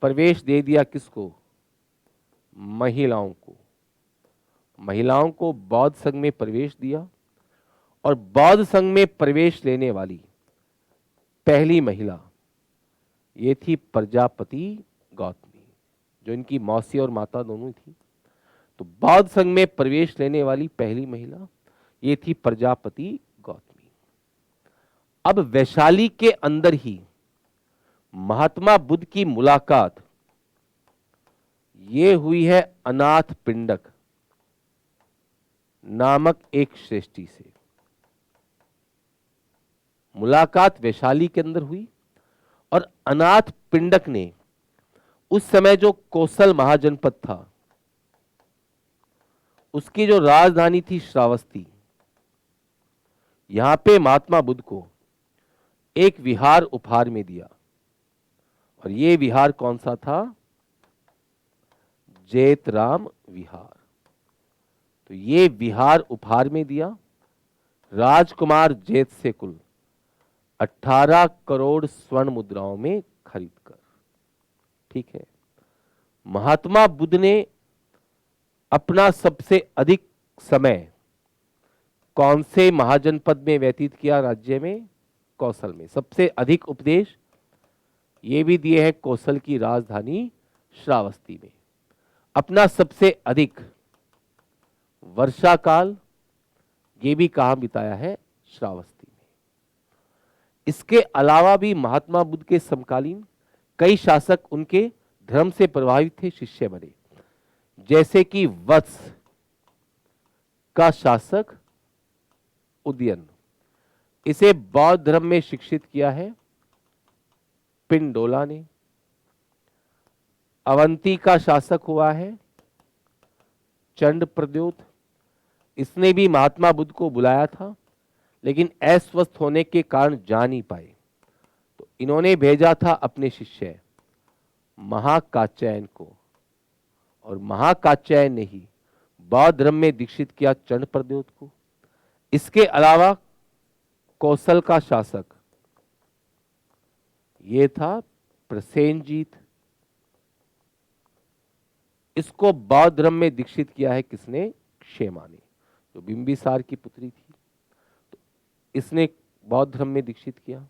प्रवेश दे दिया। किसको? महिलाओं को। महिलाओं को बौद्ध संघ में प्रवेश दिया। और बौद्ध संघ में प्रवेश लेने वाली पहली महिला ये थी प्रजापति गौतमी, जो इनकी मौसी और माता दोनों थी। तो बौद्ध संघ में प्रवेश लेने वाली पहली महिला ये थी प्रजापति गौतमी। अब वैशाली के अंदर ही महात्मा बुद्ध की मुलाकात ये हुई है अनाथ पिंडक नामक एक श्रेष्ठी से। मुलाकात वैशाली के अंदर हुई और अनाथ पिंडक ने उस समय जो कौशल महाजनपद था उसकी जो राजधानी थी श्रावस्ती, यहां पे महात्मा बुद्ध को एक विहार उपहार में दिया। और ये विहार कौन सा था? जैतराम विहार। तो ये विहार उपहार में दिया राजकुमार जैत से कुल 18 करोड़ स्वर्ण मुद्राओं में खरीदकर। ठीक है। महात्मा बुद्ध ने अपना सबसे अधिक समय कौन से महाजनपद में व्यतीत किया? राज्य में कौशल में। सबसे अधिक उपदेश ये भी दिए हैं कौशल की राजधानी श्रावस्ती में। अपना सबसे अधिक वर्षा काल ये भी कहां बिताया है? श्रावस्ती में। इसके अलावा भी महात्मा बुद्ध के समकालीन कई शासक उनके धर्म से प्रभावित थे, शिष्य बने। जैसे कि वत्स का शासक उदयन, इसे बौद्ध धर्म में शिक्षित किया है पिंडोला ने। अवंती का शासक हुआ है चंड प्रद्योत, इसने भी महात्मा बुद्ध को बुलाया था, लेकिन अस्वस्थ होने के कारण जा नहीं पाए। तो इन्होंने भेजा था अपने शिष्य महाकात्यायन को, और महाकात्यायन ने ही बौद्ध धर्म में दीक्षित किया चंड प्रद्योत को। इसके अलावा कौशल का शासक ये था प्रसेनजीत, इसको बौद्ध धर्म में दीक्षित किया है किसने? क्षेमा ने, जो बिंबिसार की पुत्री थी, तो इसने बौद्ध धर्म में दीक्षित किया।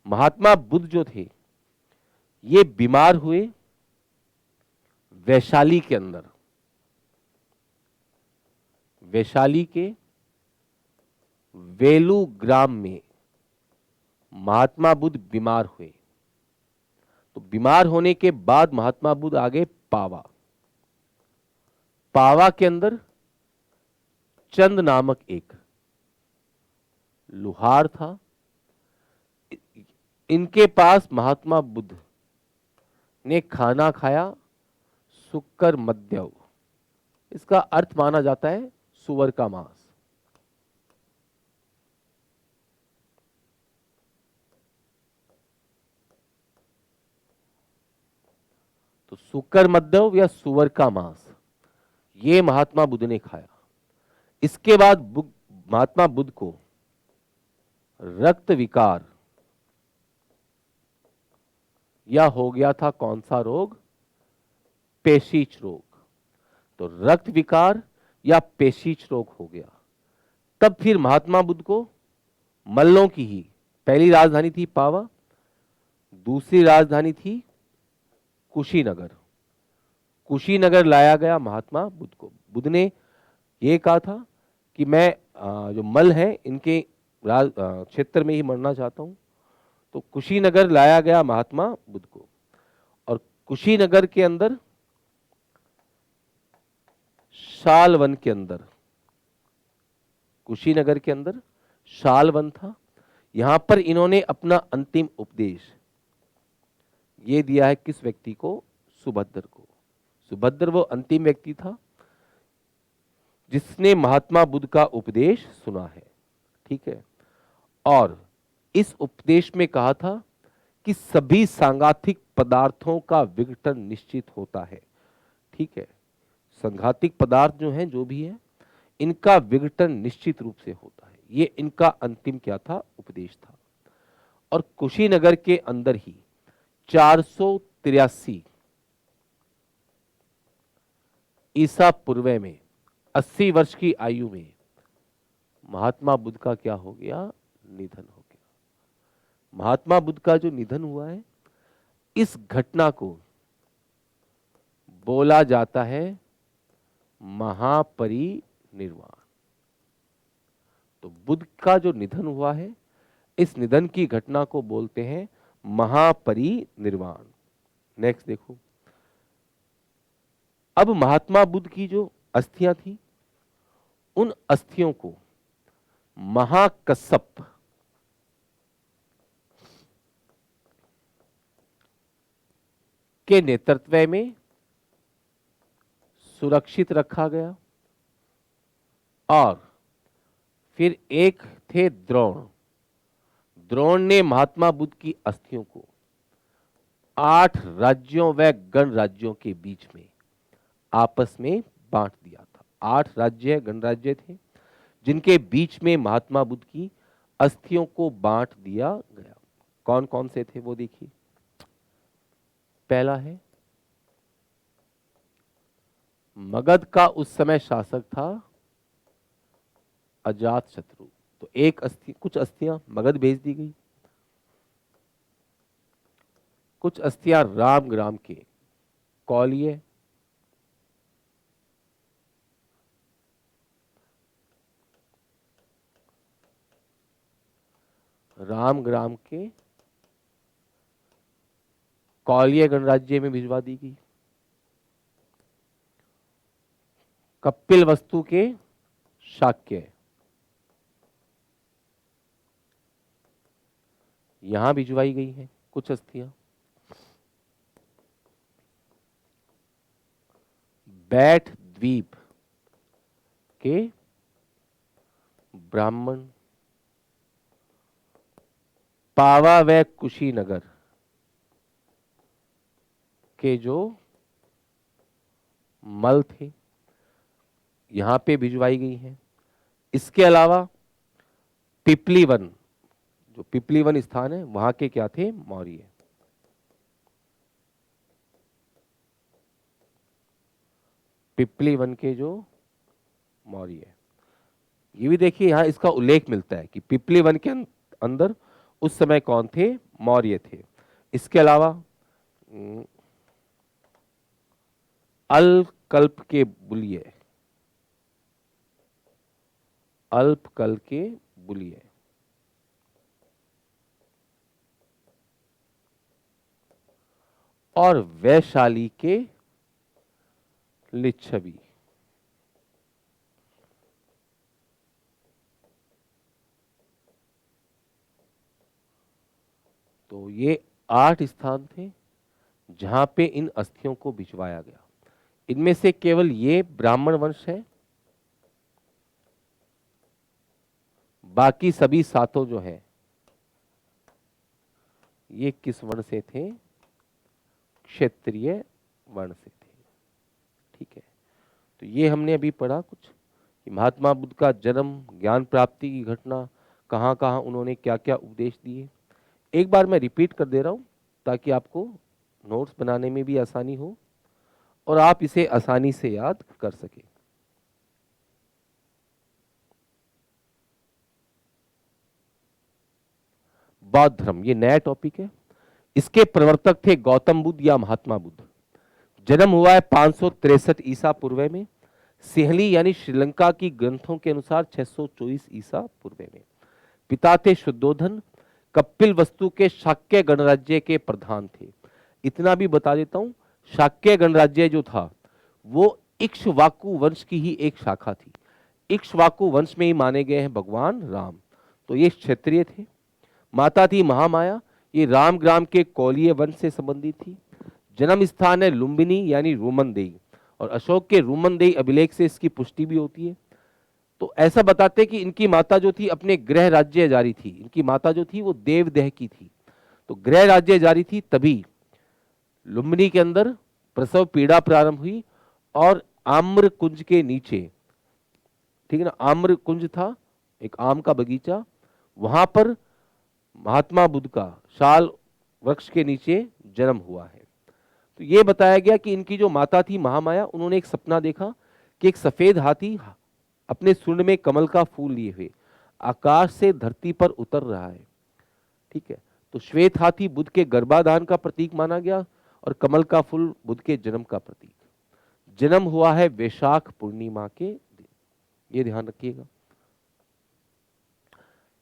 महात्मा बुद्ध जो थे ये बीमार हुए वैशाली के अंदर। वैशाली के वेलू ग्राम में महात्मा बुद्ध बीमार हुए। तो बीमार होने के बाद महात्मा बुद्ध आगे पावा। पावा के अंदर चंद नामक एक लुहार था। इनके पास महात्मा बुद्ध ने खाना खाया सुक्कर मद्यव, इसका अर्थ माना जाता है सुअर का मांस। तो सुक्कर मद्यव या सुअर का मांस ये महात्मा बुद्ध ने खाया। इसके बाद महात्मा बुद्ध को रक्त विकार या हो गया था कौन सा रोग? पेशीच रोग। तो रक्त विकार या पेशीच रोग हो गया। तब फिर महात्मा बुद्ध को मल्लों की ही पहली राजधानी थी पावा, दूसरी राजधानी थी कुशीनगर। कुशीनगर लाया गया महात्मा बुद्ध को। बुद्ध ने ये कहा था कि मैं जो मल है इनके क्षेत्र में ही मरना चाहता हूं। तो कुशीनगर लाया गया महात्मा बुद्ध को, और कुशीनगर के अंदर शालवन के अंदर, कुशीनगर के अंदर शालवन था। यहां पर इन्होंने अपना अंतिम उपदेश ये दिया है किस व्यक्ति को? सुभद्र को। सुभद्र वो अंतिम व्यक्ति था जिसने महात्मा बुद्ध का उपदेश सुना है। ठीक है। और इस उपदेश में कहा था कि सभी सांघातिक पदार्थों का विघटन निश्चित होता है। ठीक है। सांघातिक पदार्थ जो हैं, जो भी है, इनका विघटन निश्चित रूप से होता है। ये इनका अंतिम क्या था? उपदेश था। और कुशीनगर के अंदर ही 483 ईसा पूर्व में 80 वर्ष की आयु में महात्मा बुद्ध का क्या हो गया? निधन हो गया। महात्मा बुद्ध का जो निधन हुआ है, इस घटना को बोला जाता है महापरिनिर्वाण। तो बुद्ध का जो निधन हुआ है, इस निधन की घटना को बोलते हैं महापरिनिर्वाण। नेक्स्ट देखो। अब महात्मा बुद्ध की जो अस्थियां थी, उन अस्थियों को महाकश्यप के नेतृत्व में सुरक्षित रखा गया। और फिर एक थे द्रोण। द्रोण ने महात्मा बुद्ध की अस्थियों को 8 राज्यों व गणराज्यों के बीच में आपस में बांट दिया था। 8 राज्य गणराज्य थे जिनके बीच में महात्मा बुद्ध की अस्थियों को बांट दिया गया। कौन कौन से थे वो देखिए। पहला है मगध का उस समय शासक था अजात शत्रु। तो कुछ अस्थियां मगध भेज दी गई, कुछ अस्थियां रामग्राम के कौलिय, रामग्राम के कौलिय गणराज्य में भिजवा दी गई। कपिल वस्तु के शाक्य यहां भिजवाई गई हैं कुछ अस्थियां। बैठ द्वीप के ब्राह्मण, पावा व कुशीनगर के जो मल थे यहां पे भिजवाई गई हैं। इसके अलावा पिपलीवन, जो पिपलीवन स्थान है वहां के क्या थे, मौर्य। पिपलीवन के जो मौर्य, ये भी देखिए यहां इसका उल्लेख मिलता है कि पिपलीवन के अंदर उस समय कौन थे, मौर्य थे। इसके अलावा अल्पकल्प के बुलिये, अल्पकल के बुलिये, और वैशाली के लिच्छवी। तो ये 8 स्थान थे जहां पे इन अस्थियों को भिजवाया गया। इनमें से केवल ये ब्राह्मण वंश है, बाकी सभी सातों जो है ये किस वर्ण से थे, क्षेत्रीय वर्ण से थे। ठीक है, तो ये हमने अभी पढ़ा कुछ कि महात्मा बुद्ध का जन्म, ज्ञान प्राप्ति की घटना, कहाँ कहाँ उन्होंने क्या क्या उपदेश दिए। एक बार मैं रिपीट कर दे रहा हूं ताकि आपको नोट्स बनाने में भी आसानी हो और आप इसे आसानी से याद कर सके। बौद्ध धर्म ये नया टॉपिक है। इसके प्रवर्तक थे गौतम बुद्ध या महात्मा बुद्ध। जन्म हुआ है 563 ईसा पूर्व में। सिहली यानी श्रीलंका की ग्रंथों के अनुसार 624 ईसा पूर्व में। पिता थे शुद्धोधन, कपिल वस्तु के शाक्य गणराज्य के प्रधान थे। इतना भी बता देता हूं, शाक्य गणराज्य जो था वो इक्ष्वाकु वंश की ही एक शाखा थी। इक्ष्वाकु वंश में ही माने गए हैं भगवान राम, तो ये क्षत्रिय थे। माता थी महामाया, ये रामग्राम के कौलिय वंश से संबंधित थी। जन्म स्थान है लुम्बिनी यानी रूमनदेही, और अशोक के रूमनदेही अभिलेख से इसकी पुष्टि भी होती है। तो ऐसा बताते कि इनकी माता जो थी अपने गृह राज्य जारी थी। इनकी माता जो थी वो देवदेह की थी, तो गृह राज्य जारी थी, तभी लुम्बिनी के अंदर प्रसव पीड़ा प्रारंभ हुई और आम्र कुंज के नीचे, ठीक है ना, आम्र कुंज था एक आम का बगीचा, वहां पर महात्मा बुद्ध का शाल वृक्ष के नीचे जन्म हुआ है। तो ये बताया गया कि इनकी जो माता थी महामाया, उन्होंने एक सपना देखा कि एक सफेद हाथी अपने सूंड में कमल का फूल लिए हुए आकाश से धरती पर उतर रहा है। ठीक है, तो श्वेत हाथी बुद्ध के गर्भाधान का प्रतीक माना गया और कमल का फूल बुद्ध के जन्म का प्रतीक। जन्म हुआ है वैशाख पूर्णिमा के दिन, ये ध्यान रखिएगा।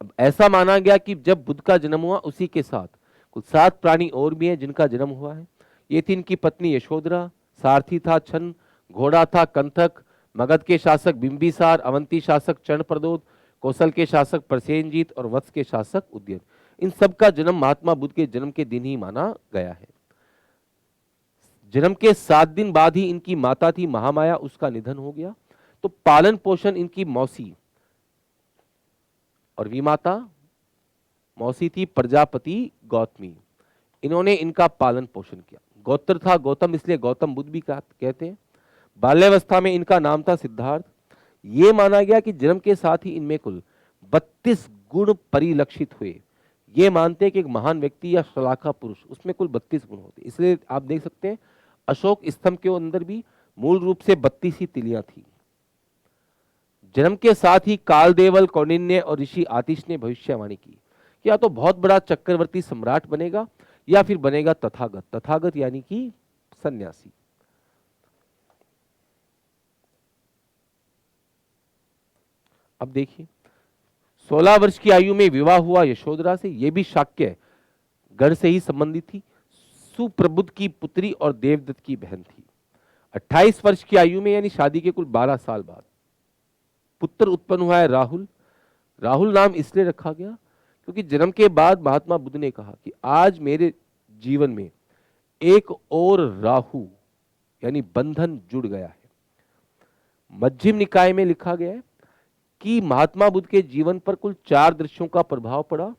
अब ऐसा माना गया कि जब बुद्ध का जन्म हुआ उसी के साथ कुछ 7 प्राणी और भी हैं जिनका जन्म हुआ है। ये थी इनकी पत्नी यशोधरा, सारथी था छन्न, घोड़ा था कंथक, मगध के शासक बिंबिसार, अवंती शासक चरणप्रद्योत, कौशल के शासक प्रसेनजीत और वत्स के शासक उदयन। इन सब का जन्म महात्मा बुद्ध के जन्म के दिन ही माना गया है। जन्म के 7 दिन बाद ही इनकी माता थी महामाया, उसका निधन हो गया। तो पालन पोषण इनकी मौसी और विमाता, मौसी थी प्रजापति गौतमी, इन्होंने इनका पालन पोषण किया। गोत्र था गौतम, इसलिए गौतम बुद्ध भी कहते हैं। बाल्यावस्था में इनका नाम था सिद्धार्थ। ये माना गया कि जन्म के साथ ही इनमें कुल 32 गुण परिलक्षित हुए। ये मानते हैं कि एक महान व्यक्ति या शलाका पुरुष, उसमें कुल 32 गुण होते, इसलिए आप देख सकते हैं अशोक स्तंभ के अंदर भी मूल रूप से 32 ही तिलियां थी। जन्म के साथ ही कालदेवल, कौंडिन्य और ऋषि आतिश ने भविष्यवाणी की कि या तो बहुत बड़ा चक्रवर्ती सम्राट बनेगा या फिर बनेगा तथागत। तथागत यानी कि सन्यासी। अब देखिए 16 वर्ष की आयु में विवाह हुआ यशोधरा से। यह भी शाक्य गढ़ से ही संबंधित थी। सुप्रबुद्ध की पुत्री और देवदत्त की बहन थी। 28 वर्ष की आयु में यानी शादी के कुल 12 साल बाद पुत्र उत्पन्न हुआ है राहुल। राहुल नाम इसलिए रखा गया क्योंकि जन्म के बाद महात्मा बुद्ध ने कहा कि आज मेरे जीवन में एक और राहु यानी बंधन जुड़ गया है। मध्यम निकाय में लिखा गया है कि महात्मा बुद्ध के जीवन पर कुल 4 दृश्यों का प्रभाव पड़ा।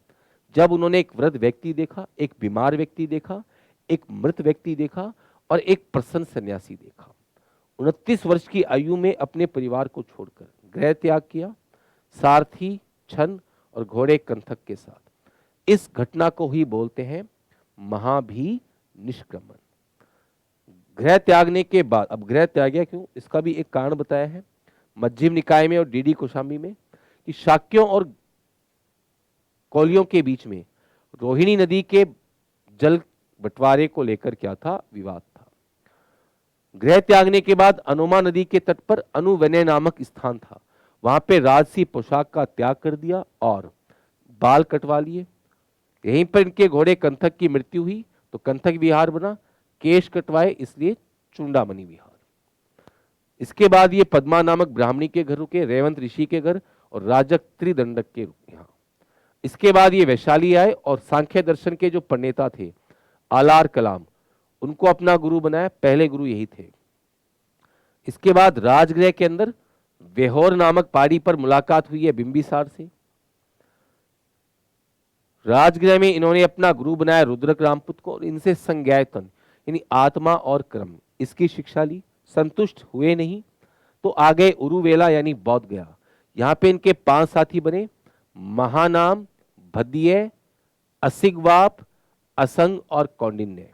जब उन्होंने एक वृद्ध व्यक्ति देखा, एक बीमार व्यक्ति देखा, एक मृत व्यक्ति देखा और एक प्रसन्न सन्यासी देखा। 29 वर्ष की आयु में अपने परिवार को छोड़कर गृह त्याग किया, सारथी, छन और घोड़े कंथक के साथ। इस घटना को ही बोलते हैं महाभी निष्क्रमण। गृह त्यागने के बाद, अब गृह त्याग्या क्यों, इसका भी एक कारण बताया है मध्यम निकाय में और डीडी कौशाम्बी में कि शाक्यों और कौलियों के बीच में रोहिणी नदी के जल बंटवारे को लेकर क्या था, विवाद था। गृह त्यागने के बाद अनोमा नदी के तट पर अनुवनय नामक स्थान था। वहां पे राजसी पोशाक का त्याग कर दिया और बाल कटवा लिए। यहीं पर इनके घोड़े कंथक की मृत्यु हुई तो कंथक विहार बना। केश कटवाए इसलिए चुंडामणि विहार। इसके बाद ये पद्मा नामक ब्राह्मणी के घर रुके, रेवंत ऋषि के घर और राजक त्रिदंडक के यहाँ। इसके बाद ये वैशाली आए और सांख्य दर्शन के जो प्रणेता थे आलार कलाम, उनको अपना गुरु बनाया। पहले गुरु यही थे। इसके बाद राजगृह के अंदर वेहोर नामक पहाड़ी पर मुलाकात हुई है बिंबिसार से। राजगृह में इन्होंने अपना गुरु बनाया रुद्रक रामपुत को और इनसे संज्ञायतन यानी आत्मा और कर्म इसकी शिक्षा ली। संतुष्ट हुए नहीं तो आ गए उरुवेला यानी बौद्ध गया। यहां पे इनके 5 साथी बने, महानाम, भद्य, असिगवाप, असंग और कौंडिन्य।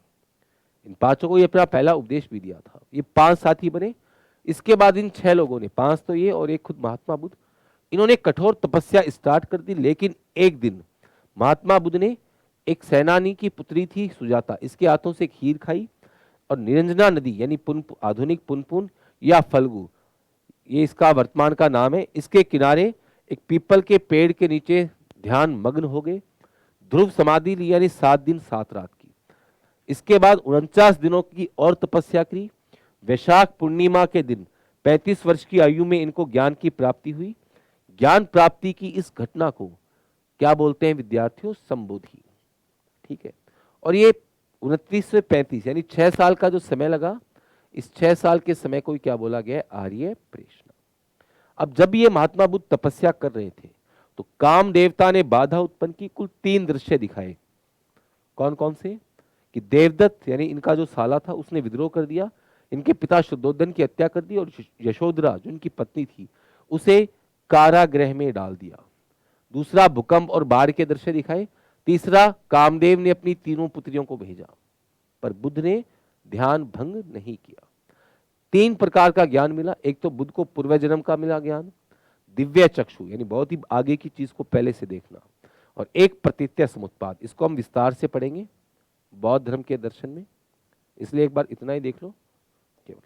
इन 5 को ये अपना पहला उपदेश भी दिया था। ये 5 साथी बने। इसके बाद इन 6 लोगों ने, 5 तो ये और एक खुद महात्मा बुद्ध, इन्होंने कठोर तपस्या स्टार्ट कर दी। लेकिन एक दिन महात्मा बुद्ध ने एक सेनानी की पुत्री थी सुजाता, इसके हाथों से खीर खाई और निरंजना नदी यानी आधुनिक पुनपुन या फल्गु, ये इसका वर्तमान का नाम है, इसके किनारे एक पीपल के पेड़ के नीचे ध्यान मग्न हो गए। ध्रुव समाधि ली यानी 7 दिन 7 रात की। इसके बाद 49 दिनों की और तपस्या की। वैशाख पूर्णिमा के दिन 35 वर्ष की आयु में इनको ज्ञान की प्राप्ति हुई। ज्ञान प्राप्ति की इस घटना को क्या बोलते हैं विद्यार्थियों, संबोधि। ठीक है। और ये 29 से 35 यानी 6 साल का जो समय लगा, इस 6 साल के समय को क्या बोला गया, आर्य प्रेषणा। अब जब ये महात्मा बुद्ध तपस्या कर रहे थे तो काम देवता ने बाधा उत्पन्न की। कुल 3 दृश्य दिखाए। कौन कौन से, कि देवदत्त यानी इनका जो साला था उसने विद्रोह कर दिया, इनके पिता शुद्धोधन की हत्या कर दी और यशोधरा जो इनकी पत्नी थी उसे कारागृह में डाल दिया। दूसरा भूकंप और बाढ़ के दृश्य दिखाए। तीसरा कामदेव ने अपनी 3 पुत्रियों को भेजा पर बुद्ध ने ध्यान भंग नहीं किया। 3 प्रकार का ज्ञान मिला। एक तो बुद्ध को पूर्व जन्म का मिला ज्ञान, दिव्य चक्षु यानी बहुत ही आगे की चीज को पहले से देखना, और एक प्रतीत्य समुत्पाद, इसको हम विस्तार से पढ़ेंगे बौद्ध धर्म के दर्शन में, इसलिए एक बार इतना ही देख लो केवल।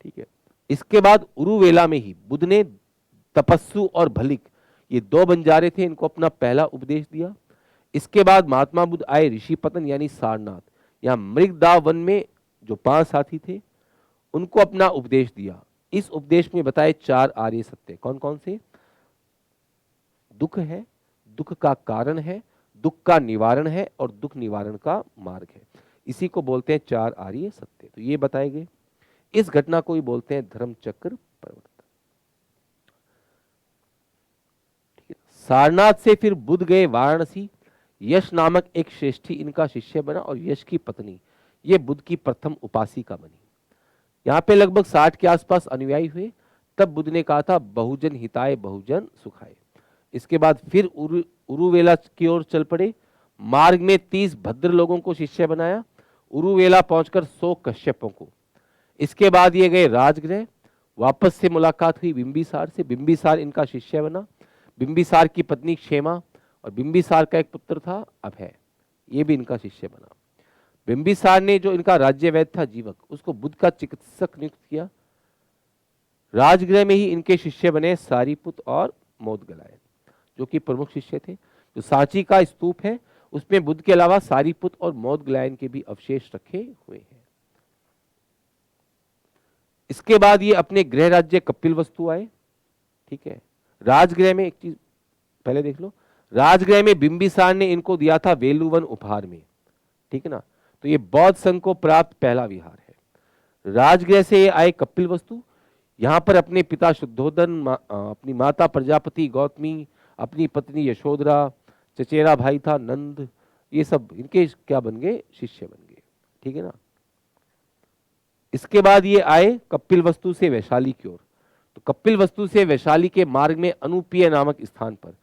ठीक है। इसके बाद उरुवेला में ही बुद्ध ने तपस्सु और भलिक, ये 2 बंजारे थे, इनको अपना पहला उपदेश दिया। इसके बाद महात्मा बुद्ध आए ऋषिपतन यानी सारनाथ। यहां मृगदा वन में जो 5 साथी थे उनको अपना उपदेश दिया। इस उपदेश में बताए 4 आर्य सत्य। कौन कौन से, दुख है, दुख का कारण है, दुख का निवारण है और दुख निवारण का मार्ग है। इसी को बोलते हैं 4 आर्य सत्य। तो ये बताए गए। इस घटना को ही बोलते हैं धर्म चक्र परिवर्तन। सारनाथ से फिर बुद्ध गए वाराणसी। यश नामक एक श्रेष्ठी इनका शिष्य बना और यश की पत्नी ये बुद्ध की प्रथम उपासिका बनी। यहाँ पे लगभग 60 के आसपास अनुयायी हुए। तब बुद्ध ने कहा था बहुजन हिताय बहुजन सुखाय। इसके बाद फिर उरुवेला की ओर चल पड़े। मार्ग में 30 भद्र लोगों को शिष्य बनाया। उरुवेला पहुंचकर 100 कश्यपों को। इसके बाद ये गए राजगृह। वापस से मुलाकात हुई बिंबिसार से। बिंबिसार इनका शिष्य बना। बिंबिसार की पत्नी क्षेमा और बिंबिसार का एक पुत्र था अभय, ये भी इनका शिष्य बना। बिंबिसार ने जो इनका राज्य वैद्य था जीवक, उसको बुद्ध का चिकित्सक नियुक्त किया। राजगृह में ही इनके शिष्य बने सारीपुत और मोदगलायन, जो कि प्रमुख शिष्य थे। जो सांची का स्तूप है उसमें बुद्ध के अलावा सारीपुत और मोदगलायन के भी अवशेष रखे हुए हैं। इसके बाद ये अपने गृह राज्य कपिलवस्तु आए। ठीक है, राजगृह में एक चीज पहले देख लो, राजगृह में बिंबिसार ने इनको दिया था वेलुवन उपहार में। ठीक है ना, तो ये बौद्ध संघ को प्राप्त पहला विहार है। राजगृह से ये आए कपिलवस्तु। यहाँ पर अपने पिता शुद्धोदन, अपनी माता प्रजापति गौतमी, अपनी पत्नी यशोधरा, चचेरा भाई था नंद, ये सब इनके क्या बन गए, शिष्य बन गए। ठीक है ना। इसके बाद ये आए कपिलवस्तु से वैशाली की ओर। तो कपिलवस्तु से वैशाली के मार्ग में अनुपीय नामक स्थान पर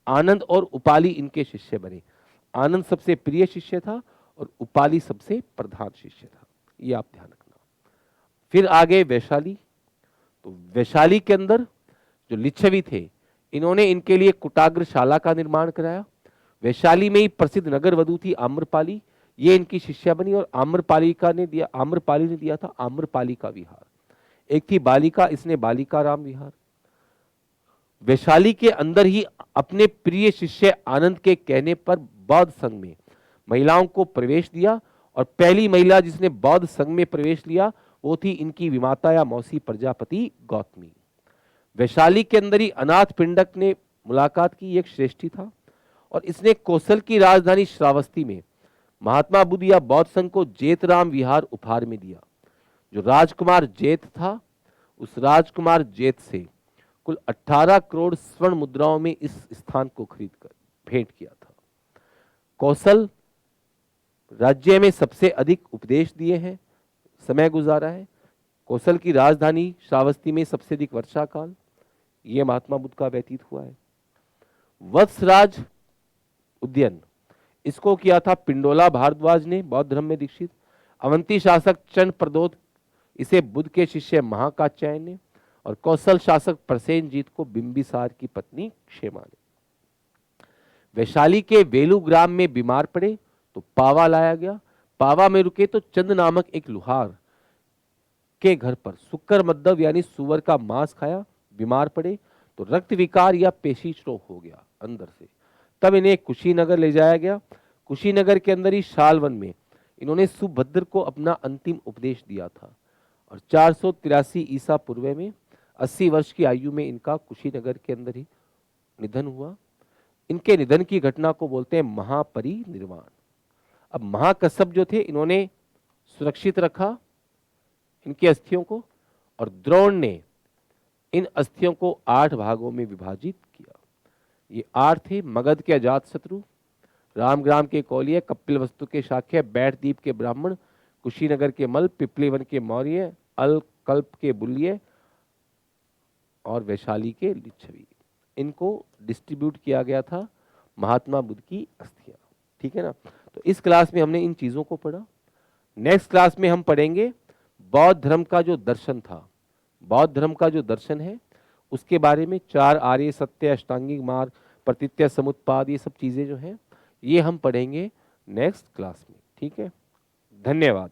आनंद और उपाली इनके शिष्य बने। आनंद सबसे प्रिय शिष्य था और उपाली सबसे प्रधान शिष्य था, ये आप ध्यान रखना। फिर आगे वैशाली। तो वैशाली के अंदर जो लिच्छवी थे, इन्होंने इनके लिए कुटाग्रशाला का निर्माण कराया। वैशाली में ही प्रसिद्ध नगर वधु थी आम्रपाली, ये इनकी शिष्या बनी और आम्रपाली ने दिया था आम्रपाली का विहार। एक थी बालिका, इसने बालिका राम विहार। वैशाली के अंदर ही अपने प्रिय शिष्य आनंद के कहने पर बौद्ध संघ में महिलाओं को प्रवेश दिया और पहली महिला जिसने बौद्ध संघ में प्रवेश लिया वो थी इनकी विमाता या मौसी प्रजापति गौतमी। वैशाली के अंदर ही अनाथ पिंडक ने मुलाकात की, एक श्रेष्ठी था और इसने कौशल की राजधानी श्रावस्ती में महात्मा बुद्ध या बौद्ध संघ को जेतराम विहार उपहार में दिया। जो राजकुमार जेत था, उस राजकुमार जेत से कुल 18 करोड़ स्वर्ण मुद्राओं में इस स्थान को खरीदकर भेंट किया था। कौशल राज्य में सबसे अधिक उपदेश दिए हैं, समय गुजारा है। कौशल की राजधानी श्रावस्ती में सबसे अधिक वर्षा काल ये महात्मा बुद्ध का व्यतीत हुआ है। वत्सराज उद्यान इसको किया था पिंडोला भारद्वाज ने, बौद्ध धर्म में दीक्षित। अवंती शासक चंद प्रदोत इसे बुद्ध के शिष्य महाकात्यायन ने और कौशल शासक प्रसेनजीत को बिंबिसार की पत्नी क्षेमा ने। वैशाली के वेलू ग्राम में बीमार पड़े तो पावा लाया गया। पावा में रुके तो चंद नामक एक लुहार के घर पर सुक्कर मद्दव यानी सुअर का मांस खाया, बीमार पड़े तो रक्त विकार या पेशी स्ट्रोक हो गया अंदर से। तब इन्हें कुशीनगर ले जाया गया। कुशीनगर के अंदर ही शालवन में इन्होंने सुभद्र को अपना अंतिम उपदेश दिया था और 483 ईसा पूर्व में 80 वर्ष की आयु में इनका कुशीनगर के अंदर ही निधन हुआ। इनके निधन की घटना को बोलते हैं महापरिनिर्वाण। अब महाकश्यप जो थे इन्होंने सुरक्षित रखा इनकी अस्थियों को और द्रोण ने इन अस्थियों को 8 भागों में विभाजित किया। ये 8 थे: मगध के अजातशत्रु, रामग्राम के कौलिय, कपिलवस्तु के शाक्य, बैठदीप के ब्राह्मण, कुशीनगर के मल, पिपलीवन के मौर्य, अलकल्प के बुल्य और वैशाली के लिच्छवी। इनको डिस्ट्रीब्यूट किया गया था महात्मा बुद्ध की अस्थियां। ठीक है ना। तो इस क्लास में हमने इन चीजों को पढ़ा। नेक्स्ट क्लास में हम पढ़ेंगे बौद्ध धर्म का जो दर्शन था, बौद्ध धर्म का जो दर्शन है उसके बारे में 4 आर्य सत्य, अष्टांगिक मार्ग, प्रतित्य समुत्पाद, ये सब चीजें जो हैं ये हम पढ़ेंगे नेक्स्ट क्लास में। ठीक है, धन्यवाद।